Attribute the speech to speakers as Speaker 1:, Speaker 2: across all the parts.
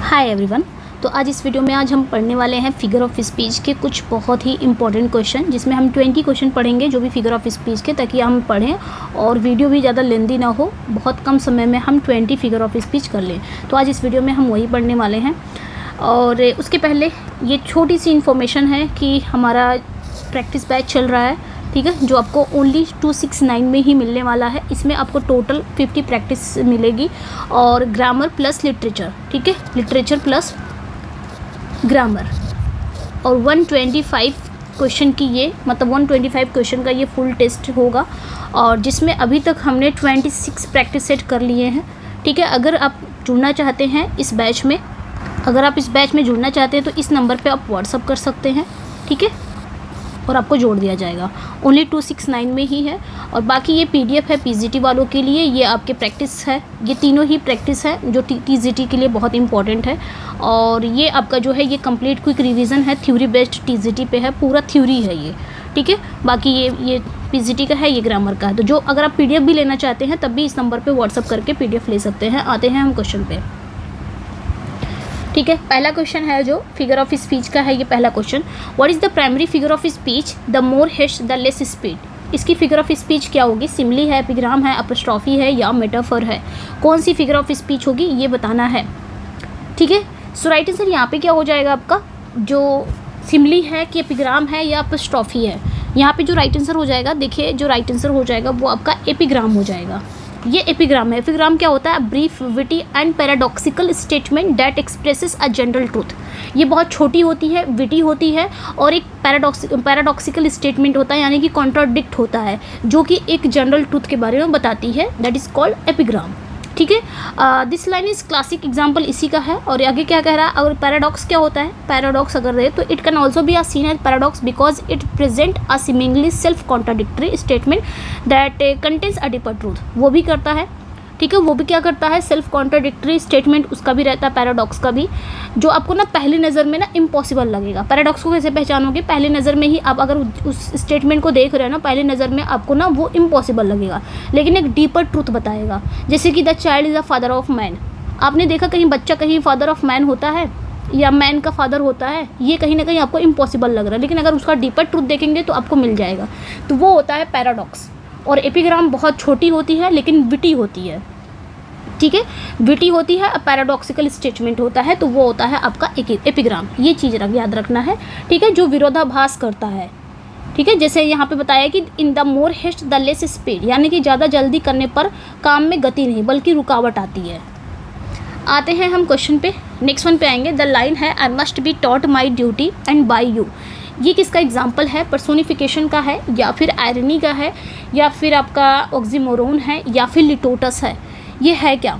Speaker 1: Hi everyone. तो आज इस वीडियो में हम पढ़ने वाले हैं फिगर ऑफ स्पीच के कुछ बहुत ही इंपॉर्टेंट क्वेश्चन, जिसमें हम 20 क्वेश्चन पढ़ेंगे जो भी फिगर ऑफ स्पीच के, ताकि हम पढ़ें और वीडियो भी ज़्यादा लेंदी ना हो, बहुत कम समय में हम 20 फिगर ऑफ स्पीच कर लें। तो आज इस वीडियो में हम वही पढ़ने वाले हैं। और उसके पहले ये छोटी सी इन्फॉर्मेशन है कि हमारा प्रैक्टिस बैच चल रहा है, ठीक है, जो आपको ओनली 269 में ही मिलने वाला है। इसमें आपको टोटल 50 प्रैक्टिस मिलेगी और ग्रामर प्लस लिटरेचर, ठीक है, लिटरेचर प्लस ग्रामर, और 125 क्वेश्चन की ये मतलब 125 क्वेश्चन का ये फुल टेस्ट होगा, और जिसमें अभी तक हमने 26 प्रैक्टिस सेट कर लिए हैं, ठीक है। अगर आप जुड़ना चाहते हैं इस बैच में, जुड़ना चाहते हैं तो इस नंबर पे आप व्हाट्सअप कर सकते हैं, ठीक है, और आपको जोड़ दिया जाएगा। ओनली 269 में ही है। और बाकी ये पीडीएफ है पीजीटी वालों के लिए, ये आपके प्रैक्टिस है, ये तीनों ही प्रैक्टिस है जो टीजीटी के लिए बहुत इंपॉर्टेंट है। और ये आपका जो है ये कंप्लीट क्विक रिवीजन है, थ्योरी बेस्ड टीजीटी पे है, पूरा थ्योरी है ये, ठीक है। बाकी ये पीजीटी का है, ये ग्रामर का है। तो जो अगर आप पीडीएफ भी लेना चाहते हैं तब भी इस नंबर पर व्हाट्सअप करके पीडीएफ ले सकते हैं। आते हैं हम क्वेश्चन पे, ठीक है। पहला क्वेश्चन है जो फिगर ऑफ स्पीच का है, ये पहला question, what is the primary figure of speech, the more haste the less speed. इसकी फिगर ऑफ स्पीच क्या होगी? सिमली है, एपिग्राम है, एपोस्ट्रॉफी है या मेटाफर है? कौन सी फिगर ऑफ स्पीच होगी ये बताना है, ठीक है। सो राइट आंसर यहाँ पे क्या हो जाएगा आपका, जो सिमली है कि एपिग्राम है या एपोस्ट्रॉफी है। यहाँ पे जो राइट आंसर हो जाएगा, देखिए जो राइट आंसर हो जाएगा वो आपका एपिग्राम हो जाएगा। ये एपिग्राम है। एपिग्राम क्या होता है? Brief, witty and paradoxical statement that expresses a general truth. ये बहुत छोटी होती है, विटी होती है, और एक पैराडॉक्सिकल स्टेटमेंट होता है, यानी कि कॉन्ट्राडिक्ट होता है, जो कि एक जनरल ट्रूथ के बारे में बताती है, दैट इज़ कॉल्ड एपिग्राम, ठीक है। This line is classic example इसी का है। और आगे क्या कह रहा है? अगर पैराडॉक्स क्या होता है? पैराडॉक्स अगर रहे तो it can also be seen as paradox because it present a seemingly self contradictory statement that contains a deeper truth. वो भी करता है, ठीक है, वो भी क्या करता है? सेल्फ कॉन्ट्राडिक्टरी स्टेटमेंट उसका भी रहता है, पैराडॉक्स का भी, जो आपको ना पहली नज़र में ना इम्पॉसिबल लगेगा। पैराडॉक्स को कैसे पहचानोगे? पहली नज़र में ही आप अगर उस स्टेटमेंट को देख रहे हो ना, पहली नज़र में आपको ना वो इम्पॉसिबल लगेगा, लेकिन एक डीपर ट्रूथ बताएगा। जैसे कि the child is the father of man. आपने देखा कहीं बच्चा कहीं फादर ऑफ मैन होता है या मैन का फादर होता है? ये कहीं ना कहीं आपको इम्पॉसिबल लग रहा है, लेकिन अगर उसका डीपर ट्रूथ देखेंगे तो आपको मिल जाएगा। तो वो होता है पैराडॉक्स। और एपिग्राम बहुत छोटी होती है लेकिन विटी होती है, ठीक है, विटी होती है। पैराडॉक्सिकल स्टेटमेंट होता है तो वो होता है आपका एपिग्राम। ये चीज़ याद रखना है, ठीक है, जो विरोधाभास करता है, ठीक है। जैसे यहाँ पे बताया कि in the more haste the less speed, यानी कि ज़्यादा जल्दी करने पर काम में गति नहीं बल्कि रुकावट आती है। आते हैं हम क्वेश्चन पे, नेक्स्ट वन पे आएंगे। द लाइन है I must be taught my duty and by you. ये किसका एग्जाम्पल है? पर्सोनिफिकेशन का है या फिर आयरनी का है या फिर आपका ऑक्सीमोरोन है या फिर लिटोटस है? ये है क्या,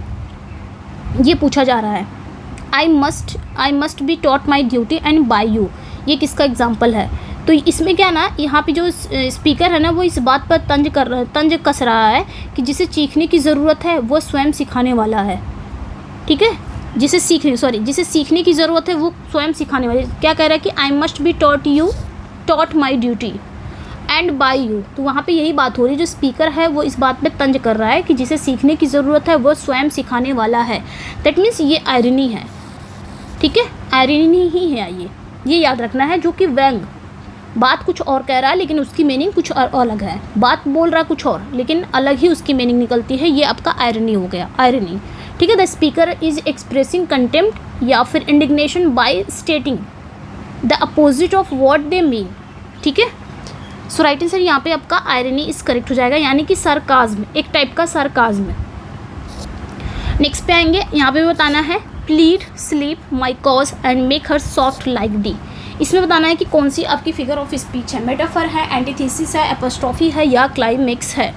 Speaker 1: ये पूछा जा रहा है। I must be taught my duty and by you, ये किसका एग्जाम्पल है? तो इसमें क्या ना, यहाँ पे जो स्पीकर है ना वो इस बात पर तंज कस रहा है कि जिसे सीखने की ज़रूरत है वो स्वयं सिखाने वाला है, ठीक है। जिसे सीखने की ज़रूरत है वो स्वयं सिखाने वाले। क्या कह रहा है कि I must be taught my duty and by you. तो वहाँ पे यही बात हो रही है, जो स्पीकर है वो इस बात पे तंज कर रहा है कि जिसे सीखने की ज़रूरत है वो स्वयं सिखाने वाला है। दैट मीन्स ये आयरनी है, ठीक है, आयरनी ही है ये याद रखना है। जो कि व्यंग, बात कुछ और कह रहा है लेकिन उसकी मीनिंग कुछ अलग है, बात बोल रहा है कुछ और लेकिन अलग ही उसकी मीनिंग निकलती है, ये आपका आयरनी हो गया, आयरनी, ठीक है। The speaker is expressing contempt या फिर indignation by stating the opposite of what they mean, ठीक है। सो राइट आंसर यहाँ पे आपका आयरनी इस करेक्ट हो जाएगा, यानी कि सरकाज़्म, एक टाइप का सरकाज़्म। नेक्स्ट पे आएंगे, यहाँ पे बताना है plead sleep my cause and make her soft like D. इसमें बताना है कि कौन सी आपकी फिगर ऑफ स्पीच है, मेटाफर है, एंटीथेसिस है, एपोस्ट्रॉफी है या क्लाइमेक्स है।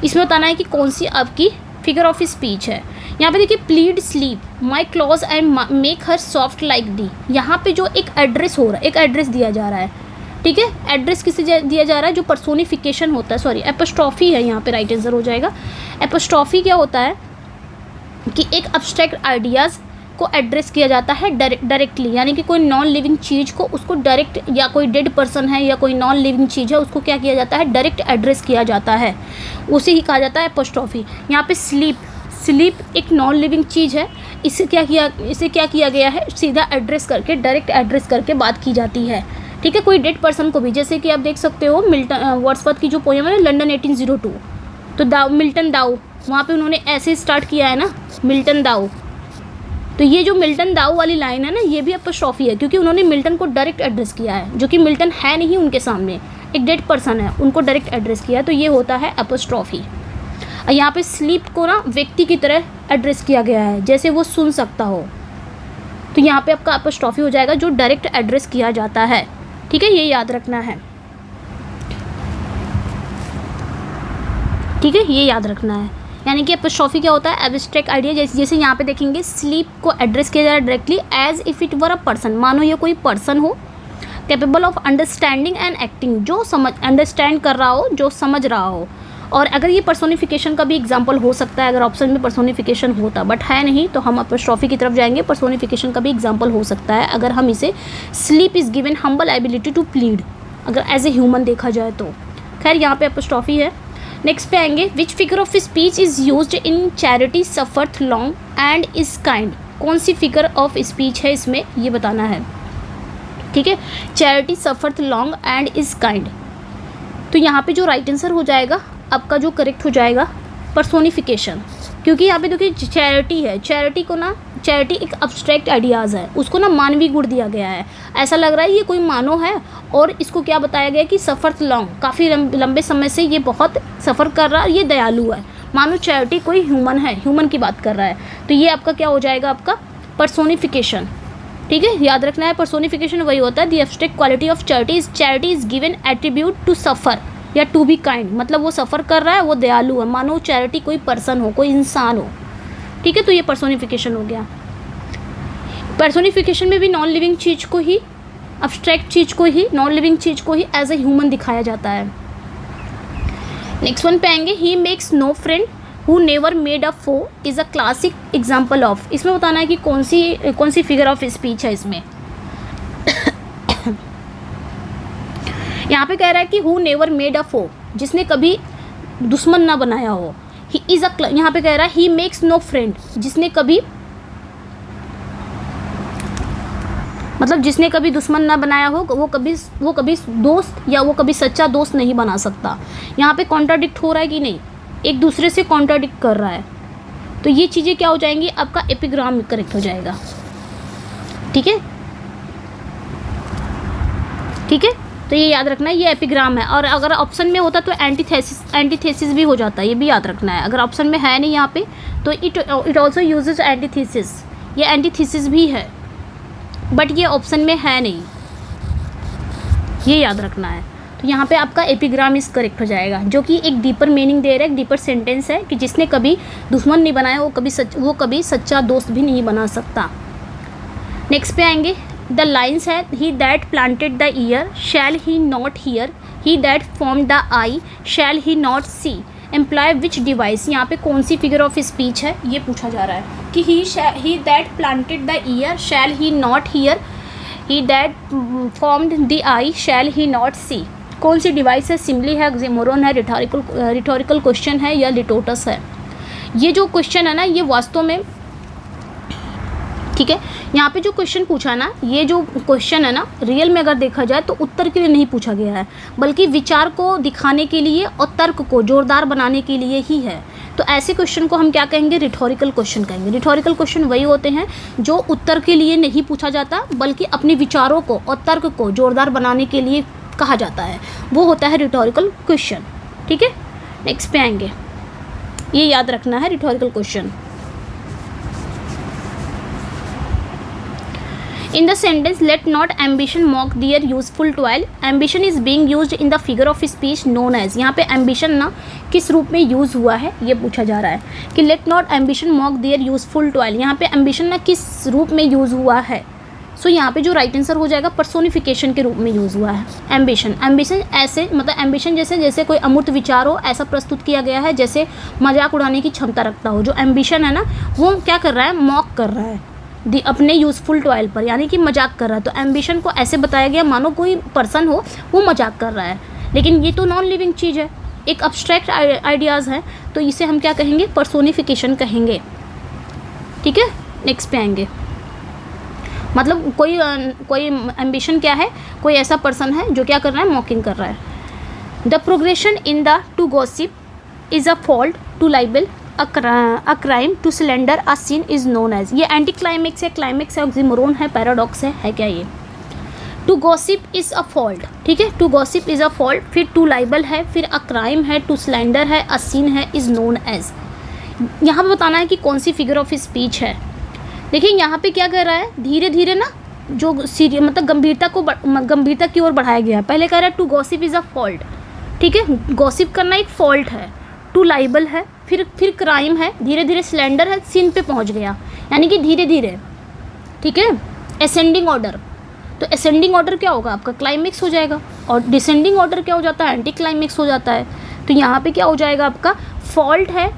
Speaker 1: इसमें बताना है कि कौन सी आपकी फिगर ऑफ स्पीच है। यहाँ पे देखिए plead sleep my clause and make her soft like D. यहाँ पे जो एक एड्रेस हो रहा है, एक एड्रेस दिया जा रहा है, ठीक है। एड्रेस किसे दिया जा रहा है? जो पर्सोनिफिकेशन होता है, सॉरी एपोस्ट्रॉफी है यहाँ पे राइट आंसर हो जाएगा। एपोस्ट्रॉफी क्या होता है कि एक अब्स्ट्रैक्ट आइडियाज़ को एड्रेस किया जाता है डायरेक्टली, यानी कि कोई नॉन लिविंग चीज़ को उसको डायरेक्ट, या कोई डेड पर्सन है या कोई नॉन लिविंग चीज़ है उसको क्या किया जाता है? डायरेक्ट एड्रेस किया जाता है, उसे ही कहा जाता है एपोस्ट्रॉफी। यहाँ पे स्लीप स्लीप एक नॉन लिविंग चीज़ है, इसे क्या किया गया है, सीधा एड्रेस करके, डायरेक्ट एड्रेस करके बात की जाती है। ठीक है, कोई डेड पर्सन को भी, जैसे कि आप देख सकते हो मिल्टन वर्ड्सवर्थ की जो पोएम है लंदन 1802, तो मिल्टन दाऊ, वहाँ पे उन्होंने ऐसे स्टार्ट किया है ना, मिल्टन दाऊ। तो ये जो मिल्टन दाऊ वाली लाइन है ना, ये भी एपोस्ट्रोफी है, क्योंकि उन्होंने मिल्टन को डायरेक्ट एड्रेस किया है, जो कि मिल्टन है नहीं उनके सामने, एक डेड पर्सन है, उनको डायरेक्ट एड्रेस किया है, तो ये होता है एपोस्ट्रोफी। और यहाँ पे स्लीप को ना व्यक्ति की तरह एड्रेस किया गया है, जैसे वो सुन सकता हो, तो यहाँ पे आपका एपोस्ट्रोफी हो जाएगा, जो डायरेक्ट एड्रेस किया जाता है। ठीक है, ये याद रखना है। ठीक है, ये याद रखना है। यानी कि एपोस्ट्रोफी क्या होता है, एब्स्ट्रैक्ट आइडिया, जैसे यहाँ पे देखेंगे स्लीप को एड्रेस किया जा रहा है directly as if it were a person, मानो ये कोई पर्सन हो, capable of understanding and acting, जो समझ अंडरस्टैंड कर रहा हो, जो समझ रहा हो। और अगर ये पर्सोनिफिकेशन का भी एग्जांपल हो सकता है, अगर ऑप्शन में पर्सोनिफिकेशन होता, बट है नहीं, तो हम एपोस्ट्रोफी की तरफ जाएंगे। पर्सोनिफिकेशन का भी एग्जांपल हो सकता है अगर हम इसे sleep is given humble ability to plead, अगर एज ए ह्यूमन देखा जाए तो। खैर, यहाँ पे एपोस्ट्रोफी है। नेक्स्ट पे आएंगे, which figure of speech is used in charity suffereth long and is kind, कौन सी फिगर ऑफ स्पीच है इसमें, ये बताना है। ठीक है, charity suffereth long and is kind, तो यहाँ पे जो राइट आंसर हो जाएगा आपका, जो करेक्ट हो जाएगा, पर्सोनिफिकेशन, क्योंकि यहाँ पे देखिए चैरिटी है, चैरिटी को ना, चैरिटी एक अब्स्ट्रैक्ट आइडियाज़ है, उसको ना मानवीय गुण दिया गया है, ऐसा लग रहा है ये कोई मानव है, और इसको क्या बताया गया कि सफ़र लॉन्ग, काफ़ी लंबे समय से ये बहुत सफ़र कर रहा है, ये दयालु है, मानो चैरिटी कोई ह्यूमन है, ह्यूमन की बात कर रहा है, तो ये आपका क्या हो जाएगा, आपका पर्सोनिफिकेशन। ठीक है, याद रखना है, पर्सोनिफिकेशन वही होता है, the abstract quality of charity is given attribute to suffer या टू बी काइंड, मतलब वो सफ़र कर रहा है, वो दयालु है, मानो चैरिटी कोई पर्सन हो, कोई इंसान हो। ठीक है, तो ये पर्सोनिफिकेशन हो गया। पर्सोनिफिकेशन में भी नॉन लिविंग चीज़ को ही, अब्स्ट्रैक्ट चीज़ को ही, नॉन लिविंग चीज़ को ही एज ए ह्यूमन दिखाया जाता है। नेक्स्ट वन पे आएंगे, he makes no friend who never made a foe is a classic example of, इसमें बताना है कि कौन सी फिगर ऑफ स्पीच है इसमें। यहाँ पे कह रहा है कि हु नेवर मेड अ फो, जिसने कभी दुश्मन ना बनाया हो। ही इज़ अ, यहाँ पे कह रहा है ही मेक्स नो फ्रेंड, जिसने कभी, मतलब जिसने कभी दुश्मन ना बनाया हो, वो कभी दोस्त या वो कभी सच्चा दोस्त नहीं बना सकता। यहाँ पे कॉन्ट्राडिक्ट हो रहा है कि नहीं, एक दूसरे से कॉन्ट्राडिक्ट कर रहा है, तो ये चीज़ें क्या हो जाएंगी, आपका एपिग्राम करेक्ट हो जाएगा। ठीक है, ठीक है, तो ये याद रखना है, ये एपिग्राम है। और अगर ऑप्शन में होता तो एंटीथेसिस भी हो जाता है, ये भी याद रखना है। अगर ऑप्शन में है नहीं यहाँ पे, तो इट ऑल्सो यूजेज एंटीथेसिस, ये एंटीथेसिस भी है, बट ये ऑप्शन में है नहीं, ये याद रखना है। तो यहाँ पे आपका एपिग्राम इस करेक्ट हो जाएगा, जो कि एक डीपर मीनिंग दे रहा है, एक डीपर सेंटेंस है कि जिसने कभी दुश्मन नहीं बनाया, वो कभी सच्चा दोस्त भी नहीं बना सकता। नेक्स्ट पे आएंगे, द लाइन्स है, he that planted the ear shall he not hear, he that formed the eye shall he not see, employ which device, यहाँ पे कौन सी फिगर ऑफ स्पीच है ये पूछा जा रहा है कि he that planted the ear shall he not hear, he that formed the eye shall he not see, कौन सी डिवाइस है, सिमली है, ऑक्सीमोरन है, रिटोरिकल क्वेश्चन है या लिटोटस है। ये जो क्वेश्चन है ना, ये वास्तव में, ठीक है, यहाँ पे जो क्वेश्चन पूछा ना, ये जो क्वेश्चन है ना, रियल में अगर देखा जाए तो उत्तर के लिए नहीं पूछा गया है, बल्कि विचार को दिखाने के लिए और तर्क को जोरदार बनाने के लिए ही है। तो ऐसे क्वेश्चन को हम क्या कहेंगे, रिटोरिकल क्वेश्चन कहेंगे। रिटोरिकल क्वेश्चन वही होते हैं जो उत्तर के लिए नहीं पूछा जाता, बल्कि अपने विचारों को और तर्क को जोरदार बनाने के लिए कहा जाता है, वो होता है रिटोरिकल क्वेश्चन। ठीक है, नेक्स्ट पे आएंगे, ये याद रखना है rhetorical question. In the sentence, let not ambition mock their useful toil, ambition is being used in the figure of speech known as, यहाँ पे ambition ना किस रूप में यूज़ हुआ है ये पूछा जा रहा है कि let not ambition mock their useful toil, यहाँ पे ambition ना किस रूप में यूज़ हुआ है। सो यहाँ पे जो राइट आंसर हो जाएगा, पर्सोनिफिकेशन के रूप में यूज़ हुआ है एम्बिशन। एम्बिशन ऐसे, मतलब एम्बिशन जैसे कोई अमूर्त विचार हो, ऐसा प्रस्तुत किया गया है जैसे मजाक उड़ाने की क्षमता रखता हो। जो एम्बिशन है ना, वो क्या कर रहा है, मॉक कर रहा है अपने यूज़फुल टॉयल पर, यानी कि मजाक कर रहा है। तो एम्बिशन को ऐसे बताया गया मानो कोई पर्सन हो, वो मजाक कर रहा है, लेकिन ये तो नॉन लिविंग चीज़ है, एक अब्स्ट्रैक्ट आइडियाज़ है, तो इसे हम क्या कहेंगे, पर्सोनिफिकेशन कहेंगे। ठीक है, नेक्स्ट पे आएंगे। मतलब कोई एम्बिशन क्या है, कोई ऐसा पर्सन है जो क्या कर रहा है, मॉकिंग कर रहा है। The progression in the to gossip is a fault, to libel a crime, to slander a sin is known as. ये एंटी क्लाइमेक्स है, क्लाइमेक्स है, ऑक्सीमोरोन है, पैराडॉक्स है क्या ये। To gossip is a fault, ठीक है, to gossip is a fault, फिर टू लाइबल है, फिर अ क्राइम है, टू स्लेंडर है, अ सीन है, इज़ नोन एज। यहाँ पे बताना है कि कौन सी फिगर ऑफ स्पीच है। देखिए यहाँ पे क्या कर रहा है, धीरे धीरे ना जो सीरियस मतलब गंभीरता की ओर बढ़ाया गया है। पहले कह रहा है to gossip is a fault, ठीक है, गॉसिप करना एक फॉल्ट है, टू लाइबल है, फिर क्राइम है, धीरे धीरे स्लेंडर है, सीन पे पहुंच गया, यानी कि धीरे धीरे, ठीक है, असेंडिंग ऑर्डर। तो असेंडिंग ऑर्डर क्या होगा आपका, क्लाइमेक्स हो जाएगा, और डिसेंडिंग ऑर्डर क्या हो जाता है, एंटी क्लाइमेक्स हो जाता है। तो यहाँ पे क्या हो जाएगा आपका, फॉल्ट है,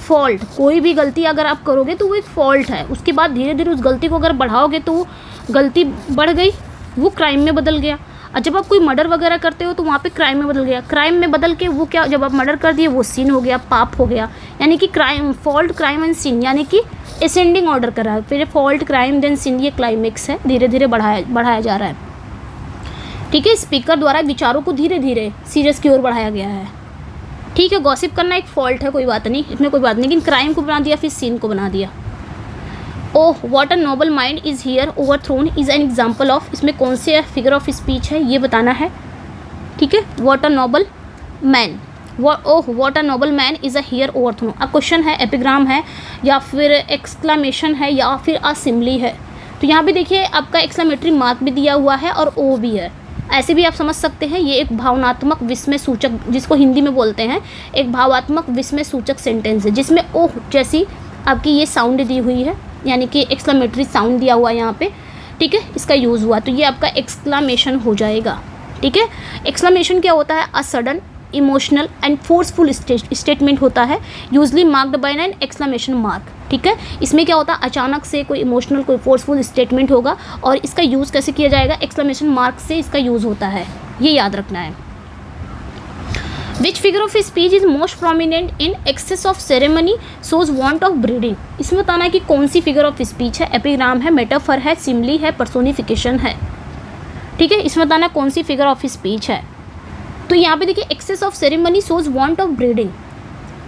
Speaker 1: फॉल्ट, कोई भी गलती अगर आप करोगे तो वो एक फॉल्ट है, उसके बाद धीरे धीरे उस गलती को अगर बढ़ाओगे तो वो गलती बढ़ गई, वो क्राइम में बदल गया। और जब आप कोई मर्डर वगैरह करते हो तो वहाँ पे क्राइम में बदल गया, क्राइम में बदल के वो क्या, जब आप मर्डर कर दिए वो सीन हो गया, पाप हो गया। यानी कि crime, fault, crime and sin, यानी कि असेंडिंग ऑर्डर कर रहा है, फिर फॉल्ट, क्राइम, देन सीन, ये क्लाइमेक्स है, धीरे धीरे बढ़ाया जा रहा है। ठीक है, स्पीकर द्वारा विचारों को धीरे धीरे सीरियस की ओर बढ़ाया गया है। ठीक है, गॉसिप करना एक फॉल्ट है, कोई बात नहीं, इसमें कोई बात नहीं, लेकिन क्राइम को बना दिया, फिर सीन को बना दिया। Oh what a Nobel mind is here overthrown is an example of, इसमें कौन से फिगर ऑफ स्पीच है ये बताना है। ठीक है, what a noble man, oh what a noble man is a here overthrown. अब क्वेश्चन है, एपिग्राम है, या फिर एक्सक्लामेशन है, या फिर असिम्बली है। तो यहाँ भी देखिए आपका एक्सक्लामेटरी मार्क भी दिया हुआ है और ओ भी है, ऐसे भी आप समझ सकते हैं। ये एक भावनात्मक विस्मय सूचक, जिसको हिंदी में बोलते हैं, एक भावात्मक विस्मय सूचक सेंटेंस है, जिसमें ओह जैसी आपकी ये साउंड दी हुई है, यानी कि एक्सक्लामेटरी साउंड दिया हुआ है यहाँ पे। ठीक है, इसका यूज़ हुआ, तो ये आपका एक्सक्लामेशन हो जाएगा। ठीक है, एक्सक्लामेशन क्या होता है, a sudden emotional and forceful statement होता है, usually marked by an exclamation mark. ठीक है, इसमें क्या होता है, अचानक से कोई इमोशनल, कोई फोर्सफुल स्टेटमेंट होगा, और इसका यूज़ कैसे किया जाएगा, एक्सक्लामेशन मार्क से इसका यूज़ होता है, ये याद रखना है। विच figure of speech is most prominent in excess of ceremony shows want of breeding, इसमें बताना है कि कौन सी फिगर ऑफ स्पीच है, एपिग्राम है, मेटाफर है, सिमली है, पर्सोनिफिकेशन है। ठीक है, इसमें बताना कौन सी फिगर ऑफ स्पीच है। तो यहाँ पे देखिए excess of ceremony shows want of breeding.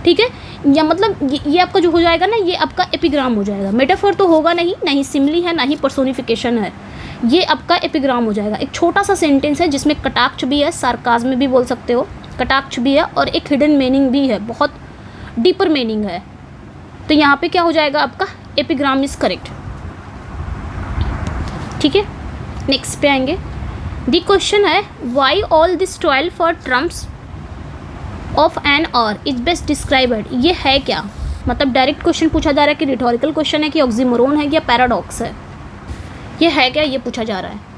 Speaker 1: ठीक है, या मतलब ये आपका जो हो जाएगा ना, ये आपका एपिग्राम हो जाएगा। मेटाफर तो होगा नहीं, ना ही सिमली है, ना ही पर्सोनिफिकेशन है, ये आपका एपिग्राम हो जाएगा। एक छोटा सा सेंटेंस है जिसमें कटाक्ष भी है, सार्काज्म में भी बोल सकते हो, कटाक्ष भी है, और एक हिडन मीनिंग भी है, बहुत डीपर मीनिंग है। तो यहाँ पे क्या हो जाएगा आपका, एपिग्राम इज करेक्ट। ठीक है, नेक्स्ट पे आएंगे। द क्वेश्चन है, why all this toil for triumphs of an hour is best described, ये है क्या, मतलब डायरेक्ट क्वेश्चन पूछा जा रहा है कि रिटोरिकल क्वेश्चन है, कि ऑक्सीमोरोन है, या पैराडॉक्स है, ये है क्या, ये पूछा जा रहा है।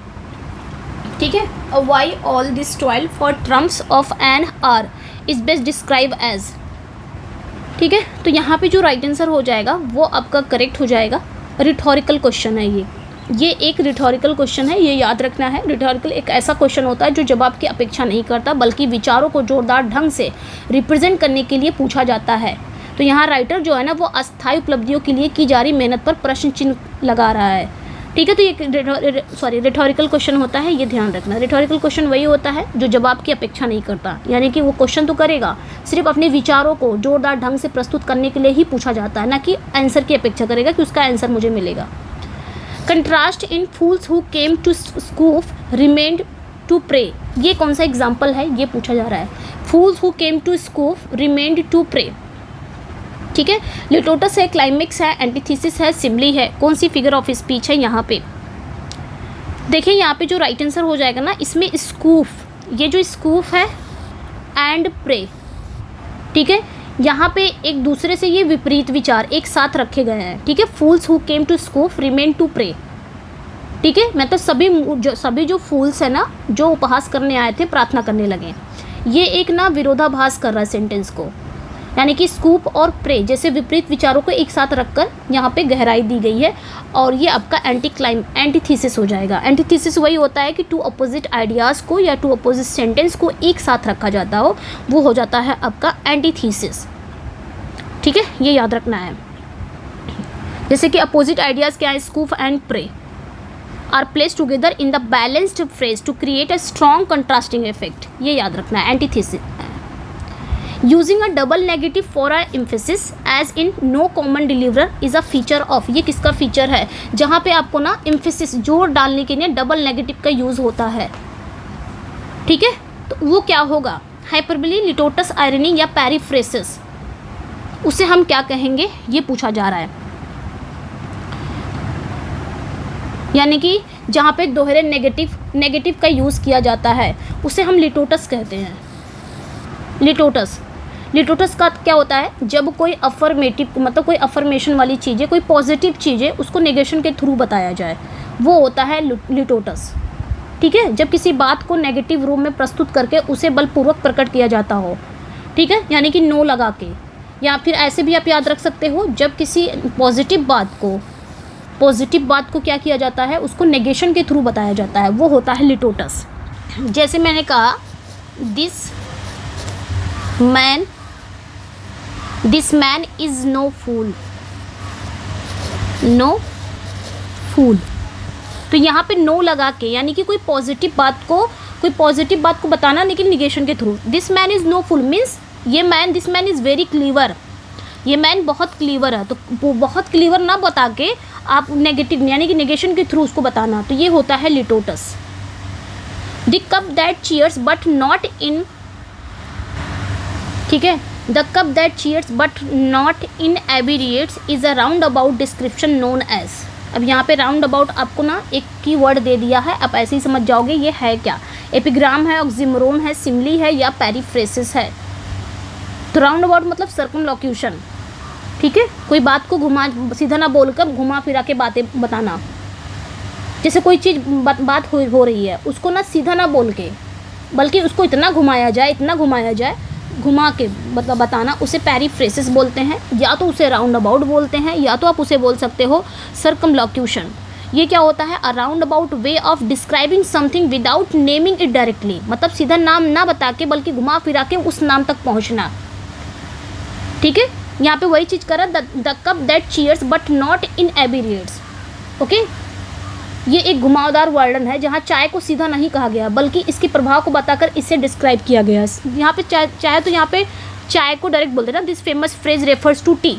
Speaker 1: ठीक है, why all this toil for triumphs of an hour is best describe as. ठीक है, तो यहाँ पे जो राइट आंसर हो जाएगा वो आपका करेक्ट हो जाएगा। रिटोरिकल क्वेश्चन है ये एक रिटोरिकल क्वेश्चन है, ये याद रखना है। रिटोरिकल एक ऐसा क्वेश्चन होता है जो जवाब की अपेक्षा नहीं करता, बल्कि विचारों को जोरदार ढंग से रिप्रेजेंट करने के लिए पूछा जाता है। तो यहाँ राइटर जो है ना, वो अस्थायी उपलब्धियों के लिए की जा रही मेहनत पर प्रश्न चिन्ह लगा रहा है। ठीक है, तो ये रिटोरिकल क्वेश्चन होता है, ये ध्यान रखना। रिटोरिकल क्वेश्चन वही होता है जो जवाब की अपेक्षा नहीं करता, यानी कि वो क्वेश्चन तो करेगा, सिर्फ अपने विचारों को जोरदार ढंग से प्रस्तुत करने के लिए ही पूछा जाता है, ना कि आंसर की अपेक्षा करेगा कि उसका आंसर मुझे मिलेगा। Contrast in fools who came to scoff remained to pray, ये कौन सा एग्जाम्पल है, ये पूछा जा रहा है। Fools who came to scoff remained to pray. ठीक है, लिटोटस है, क्लाइमेक्स है, एंटीथेसिस है, सिमली है, कौन सी फिगर ऑफ स्पीच है। यहाँ पे देखिए, यहाँ पे जो राइट आंसर हो जाएगा ना, इसमें स्कूफ, ये जो स्कूफ है एंड प्रे, ठीक है, यहाँ पे एक दूसरे से ये विपरीत विचार एक साथ रखे गए हैं। ठीक है, fools who came to scoff remain to pray. ठीक है, मतलब सभी जो फूल्स है ना, जो उपहास करने आए थे, प्रार्थना करने लगे। ये एक ना विरोधाभास कर रहा है सेंटेंस को। यानी कि स्कूप और प्रे जैसे विपरीत विचारों को एक साथ रखकर यहाँ पे गहराई दी गई है, और ये आपका एंटीथीसिस हो जाएगा। एंटीथीसिस वही होता है कि टू अपोजिट आइडियाज़ को या टू अपोजिट सेंटेंस को एक साथ रखा जाता हो, वो हो जाता है आपका एंटीथीसिस। ठीक है, ये याद रखना है। जैसे कि अपोजिट आइडियाज़ क्या है, scoop and pray are place together in the balanced phrase to create a strong contrasting effect, ये याद रखना है, antithesis. Using a double negative for a emphasis as in no common deliverer is a feature of, ये किसका feature है, जहाँ पे आपको ना एम्फेसिस जोर डालने के लिए डबल नेगेटिव का यूज़ होता है। ठीक है, तो वो क्या होगा, हाइपरबोली, लिटोटस, आयरनी या पेरिफ्रेसिस, उसे हम क्या कहेंगे, ये पूछा जा रहा है। यानी कि जहाँ पे दोहरे नेगेटिव का यूज़ किया जाता है उसे हम लिटोटस कहते हैं। लिटोटस का क्या होता है, जब कोई अफर्मेटिव मतलब कोई अफर्मेशन वाली चीज़ें, कोई पॉजिटिव चीज़ें उसको नेगेशन के थ्रू बताया जाए, वो होता है लिटोटस। ठीक है, जब किसी बात को नेगेटिव रूप में प्रस्तुत करके उसे बलपूर्वक प्रकट किया जाता हो। ठीक है, यानी कि नो लगा के, या फिर ऐसे भी आप याद रख सकते हो, जब किसी पॉजिटिव बात को क्या किया जाता है, उसको नेगेशन के थ्रू बताया जाता है, वो होता है लिटोटस। जैसे मैंने कहा, दिस मैन इज़ नो फूल, तो यहाँ पे नो लगा के, यानी कि कोई पॉजिटिव बात को बताना, लेकिन निगेशन के through. This man is no fool means this man is very clever, ये मैन बहुत क्लीवर है, तो वो बहुत क्लीवर ना बता के आप नेगेटिव यानी कि नेगेशन के थ्रू उसको बताना, तो ये होता है litotes. The cup that cheers but not in, ठीक है, the cup that cheers but not inebriates is a round about description known as. अब यहाँ पे राउंड अबाउट आपको ना एक की वर्ड दे दिया है, आप ऐसे ही समझ जाओगे ये है क्या, एपिग्राम है, ऑक्सीमोरोन है, सिमली है या पेरिफ्रेसिस है। तो राउंड अबाउट मतलब सर्कमलोक्यूशन। ठीक है, कोई बात को सीधा ना बोलकर घुमा फिरा के बातें बताना। जैसे कोई चीज़ बात हो रही है, उसको ना सीधा ना बोल के, बल्कि उसको इतना घुमाया जाए घुमा के मतलब बताना, उसे पेरिफ्रेसिस बोलते हैं, या तो उसे राउंड अबाउट बोलते हैं, या तो आप उसे बोल सकते हो सर्कमलोक्यूशन। ये क्या होता है, अ round about way of describing something without naming it directly, मतलब सीधा नाम ना बता के बल्कि घुमा फिरा के उस नाम तक पहुँचना। ठीक है, यहाँ पे वही चीज़ करा, the cup that cheers but not inebriates. Okay, ये एक घुमावदार वर्णन है जहाँ चाय को सीधा नहीं कहा गया, बल्कि इसके प्रभाव को बताकर इसे डिस्क्राइब किया गया है। यहाँ पे चाय तो यहाँ पे चाय को डायरेक्ट बोलते हैं ना, this famous phrase refers to tea,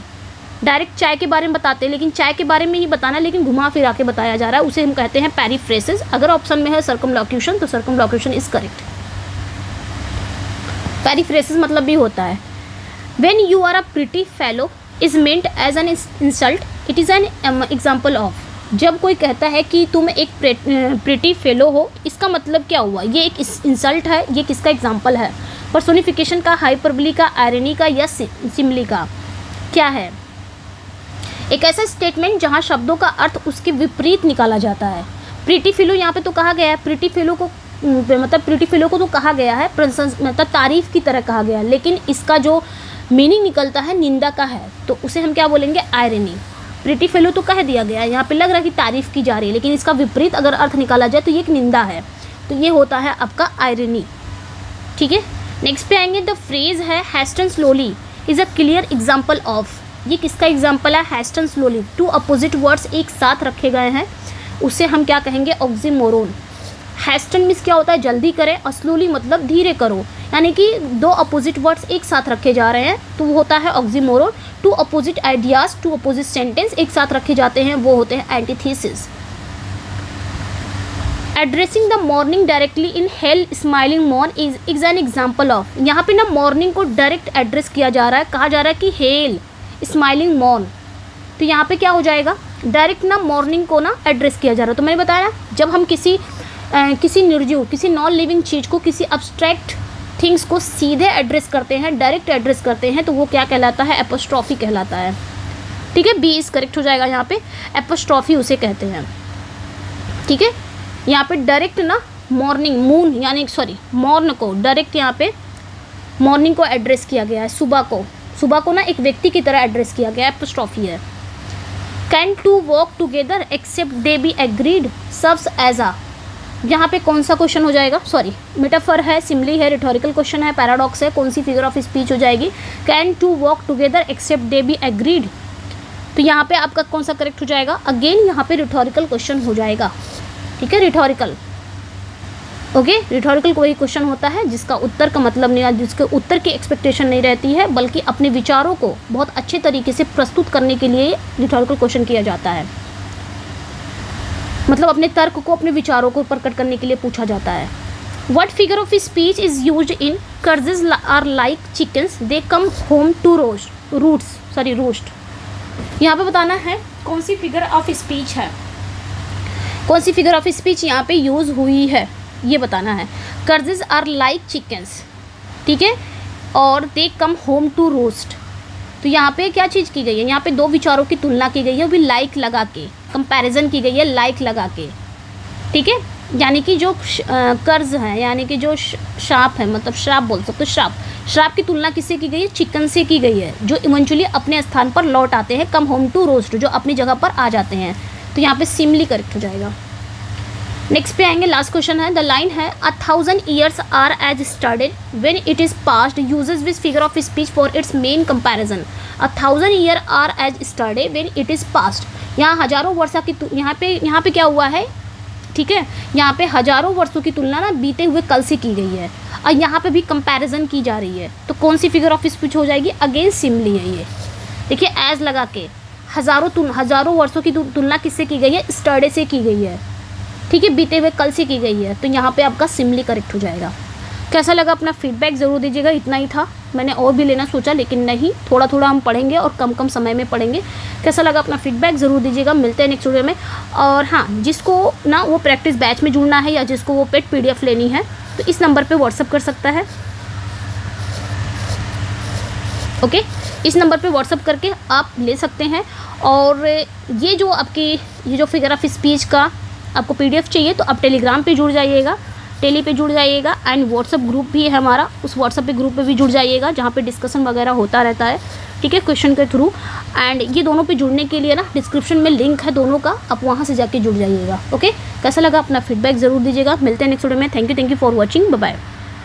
Speaker 1: direct चाय के बारे में बताते हैं, लेकिन चाय के बारे में ही बताना, लेकिन घुमा फिरा के बताया जा रहा है, उसे हम कहते हैं पेरिफ्रेसिस। अगर ऑप्शन में है सर्कमलोक्यूशन, तो सर्कमलोक्यूशन इज करेक्ट। पेरिफ्रेसिस मतलब भी होता है when you are a pretty fellow is meant as an insult, it is an example of। जब कोई कहता है कि तुम एक प्रिटी फेलो हो, इसका मतलब क्या हुआ, ये एक इंसल्ट है, ये किसका एग्जाम्पल है, पर्सोनिफिकेशन का, हाइपरबोली का, आयरनी का या सिमली का। क्या है, एक ऐसा स्टेटमेंट जहाँ शब्दों का अर्थ उसके विपरीत निकाला जाता है। प्रिटी फेलो यहाँ पे तो कहा गया है, प्रिटी फेलो को तो कहा गया है मतलब तारीफ की तरह कहा गया है, लेकिन इसका जो मीनिंग निकलता है निंदा का है, तो उसे हम क्या बोलेंगे, आयरनी। प्रिटी फेलो तो कह दिया गया है, यहाँ पे लग रहा है कि तारीफ की जा रही है, लेकिन इसका विपरीत अगर अर्थ निकाला जाए तो ये एक निंदा है, तो ये होता है आपका आयरनी। ठीक है, नेक्स्ट पे आएंगे, द फ्रेज है hasten slowly is a clear example of, ये किसका एग्जाम्पल है, hasten slowly. Two opposite words एक साथ रखे गए हैं, उसे हम क्या कहेंगे, ऑक्सीमोरोन। हैस्टन मीन्स क्या होता है, जल्दी करें, और स्लोली मतलब धीरे करो, यानी कि दो अपोजिट वर्ड्स एक साथ रखे जा रहे हैं, तो वो होता है oxymoron. Two opposite ideas, two opposite sentence एक साथ रखे जाते हैं, वो होते हैं antithesis. Addressing the morning directly in hail smiling morn is an example of. यहाँ पे ना मॉर्निंग को डायरेक्ट एड्रेस किया जा रहा है, कहा जा रहा है कि हेल स्माइलिंग मॉर्न, तो यहाँ पे क्या हो जाएगा, डायरेक्ट ना मॉर्निंग को ना एड्रेस किया जा रहा है। तो मैंने बताया जब हम किसी निर्जीव, किसी नॉन लिविंग चीज़ को, किसी अब्स्ट्रैक्ट थिंग्स को सीधे एड्रेस करते हैं, डायरेक्ट एड्रेस करते हैं, तो वो क्या कहलाता है, एपोस्ट्रॉफी कहलाता है। ठीक है, बी इज करेक्ट हो जाएगा यहाँ पे, एपोस्ट्रॉफी उसे कहते हैं। ठीक है, यहाँ पे डायरेक्ट ना मॉर्निंग मून यानी मॉर्न को डायरेक्ट यहाँ पे मॉर्निंग को एड्रेस किया गया है, सुबह को सुबह को ना एक व्यक्ति की तरह एड्रेस किया गया, एपोस्ट्रॉफी है। Can two walk together except they be agreed serves as a, यहाँ पे कौन सा क्वेश्चन हो जाएगा, सॉरी मेटाफर है, सिमली है, रिटोरिकल क्वेश्चन है, पैराडॉक्स है, कौन सी फिगर ऑफ स्पीच हो जाएगी, can two walk together except they be agreed. तो यहाँ पे आपका कौन सा करेक्ट हो जाएगा, अगेन यहाँ पे रिटोरिकल क्वेश्चन हो जाएगा, ठीक है, रिटोरिकल। ओके, रिटोरिकल कोई क्वेश्चन होता है जिसका उत्तर का मतलब नहीं, जिसके उत्तर की एक्सपेक्टेशन नहीं रहती है, बल्कि अपने विचारों को बहुत अच्छे तरीके से प्रस्तुत करने के लिए रिटोरिकल क्वेश्चन किया जाता है। मतलब अपने तर्क को, अपने विचारों को प्रकट करने के लिए पूछा जाता है। What figure of speech is used in curses are like chickens they come home to roost. यहाँ पे बताना है कौन सी फिगर ऑफ स्पीच है, कौन सी फिगर ऑफ स्पीच यहाँ पे यूज़ हुई है, ये बताना है। कर्जेज आर लाइक चिकन्स, ठीक है, और दे कम होम टू रोस्ट। तो यहाँ पे क्या चीज़ की गई है, यहाँ पे दो विचारों की तुलना की गई है, वो भी लाइक लगा के, कंपैरिजन की गई है लाइक लगा के, ठीक है। यानी कि जो कर्ज है, यानी कि जो श्राप है, मतलब श्राप बोल सकते हो, श्राप की तुलना किससे की गई है, चिकन से की गई है, जो इवेंचुअली अपने स्थान पर लौट आते हैं, कम होम टू रोस्ट, जो अपनी जगह पर आ जाते हैं। तो यहाँ पे सिमली करेक्ट हो जाएगा। नेक्स्ट पे आएंगे, लास्ट क्वेश्चन है, द लाइन है 1000 years are as started when it is past uses which figure of speech for its main comparison. 1000 years are as started when it is past. यहाँ हजारों वर्षों की यहाँ पे क्या हुआ है, ठीक है, यहाँ पे हजारों वर्षों की तुलना ना बीते हुए कल से की गई है, और यहाँ पे भी कंपैरिजन की जा रही है। तो कौन सी फिगर ऑफ स्पीच हो जाएगी, अगेन सिमली है ये। देखिए एज लगा के हजारों वर्षों की तुलना किससे की गई है, स्टर्डे से की गई है, ठीक है, बीते हुए कल से की गई है। तो यहाँ पे आपका सिमली करेक्ट हो जाएगा। कैसा लगा, अपना फीडबैक ज़रूर दीजिएगा। इतना ही था, मैंने और भी लेना सोचा लेकिन नहीं, थोड़ा थोड़ा हम पढ़ेंगे और कम कम समय में पढ़ेंगे। कैसा लगा, अपना फीडबैक ज़रूर दीजिएगा। मिलते हैं नेक्स्ट वीडियो में। और हाँ, जिसको ना वो प्रैक्टिस बैच में जुड़ना है या जिसको वो पेड PDF लेनी है, तो इस नंबर पर व्हाट्सअप कर सकता है। ओके, इस नंबर पे व्हाट्सअप करके आप ले सकते हैं। और ये जो आपकी ये जो फिगर ऑफ स्पीच का आपको PDF चाहिए तो आप टेलीग्राम पे जुड़ जाइएगा, टेली पे जुड़ जाइएगा, एंड व्हाट्सअप ग्रुप भी है हमारा, उस व्हाट्सअप पे ग्रुप पे भी जुड़ जाइएगा, जहाँ पे डिस्कशन वगैरह होता रहता है, ठीक है, क्वेश्चन के थ्रू। एंड ये दोनों पे जुड़ने के लिए ना डिस्क्रिप्शन में लिंक है दोनों का, आप वहाँ से जाके जुड़ जाइएगा। ओके, कैसा लगा, अपना फीडबैक ज़रूर दीजिएगा। मिलते हैं नेक्स्ट वीडियो में। Thank you for watching, bye bye.